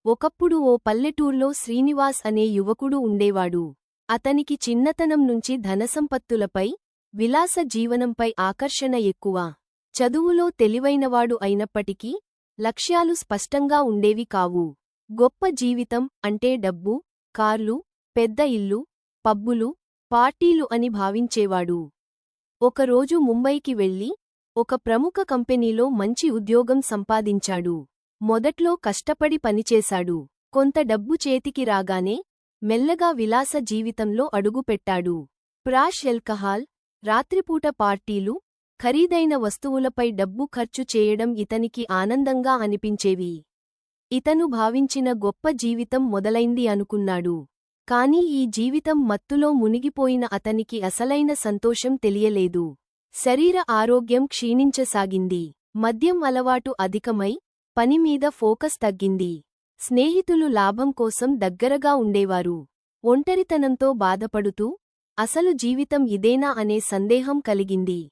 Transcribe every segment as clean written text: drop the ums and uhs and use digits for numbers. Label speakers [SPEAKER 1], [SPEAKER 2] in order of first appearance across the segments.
[SPEAKER 1] ఒకప్పుడు ఓ పల్లెటూర్లో శ్రీనివాస్ అనే యువకుడు ఉండేవాడు. అతనికి చిన్నతనం నుంచి ధనసంపత్తులపై, విలాస జీవనంపై ఆకర్షణ ఎక్కువ. చదువులో తెలివైనవాడు అయినప్పటికీ లక్ష్యాలు స్పష్టంగా ఉండేవి కావు. గొప్ప జీవితం అంటే డబ్బు, కార్లు, పెద్ద ఇల్లు, పబ్బులు, పార్టీలు అని భావించేవాడు. ఒకరోజు ముంబైకి వెళ్లి ఒక ప్రముఖ కంపెనీలో మంచి ఉద్యోగం సంపాదించాడు. మొదట్లో కష్టపడి పనిచేశాడు. కొంత డబ్బు చేతికి రాగానే మెల్లగా విలాస జీవితంలో అడుగుపెట్టాడు. ప్రాష్ ఎల్కహాల్, రాత్రిపూట పార్టీలు, ఖరీదైన వస్తువులపై డబ్బు ఖర్చు చేయడం ఇతనికి ఆనందంగా అనిపించేవి. ఇతను భావించిన గొప్ప జీవితం మొదలైంది అనుకున్నాడు. కాని ఈ జీవితం మత్తులో మునిగిపోయిన అతనికి అసలైన సంతోషం తెలియలేదు. శరీర ఆరోగ్యం క్షీణించసాగింది. మద్యం అలవాటు అధికమై పనిమీద ఫోకస్ తగ్గింది. స్నేహితులు లాభం కోసం దగ్గరగా ఉండేవారు. ఒంటరితనంతో బాధపడుతూ అసలు జీవితం ఇదేనా అనే సందేహం కలిగింది.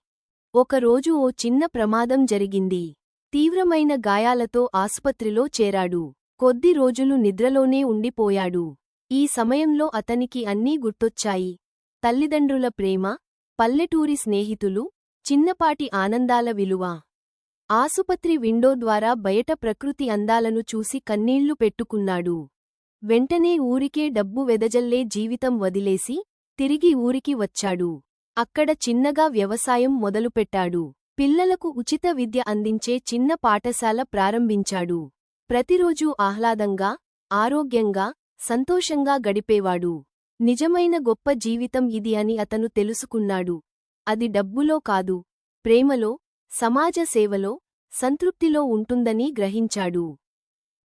[SPEAKER 1] ఒకరోజు ఓ చిన్న ప్రమాదం జరిగింది. తీవ్రమైన గాయాలతో ఆసుపత్రిలో చేరాడు. కొద్ది రోజులు నిద్రలోనే ఉండిపోయాడు. ఈ సమయంలో అతనికి అన్నీ గుర్తొచ్చాయి. తల్లిదండ్రుల ప్రేమ, పల్లెటూరి స్నేహితులు, చిన్నపాటి ఆనందాల విలువ. ఆసుపత్రి విండో ద్వారా బయట ప్రకృతి అందాలను చూసి కన్నీళ్లు పెట్టుకున్నాడు. వెంటనే ఊరికే డబ్బు వెదజల్లే జీవితం వదిలేసి తిరిగి ఊరికి వచ్చాడు. అక్కడ చిన్నగా వ్యవసాయం మొదలుపెట్టాడు. పిల్లలకు ఉచిత విద్య అందించే చిన్న పాఠశాల ప్రారంభించాడు. ప్రతిరోజూ ఆహ్లాదంగా, ఆరోగ్యంగా, సంతోషంగా గడిపేవాడు. నిజమైన గొప్ప జీవితం ఇది అని అతను తెలుసుకున్నాడు. అది డబ్బులో కాదు, ప్రేమలో, సమాజ సేవలో, సంతృప్తిలో ఉంటుందని గ్రహించాడు.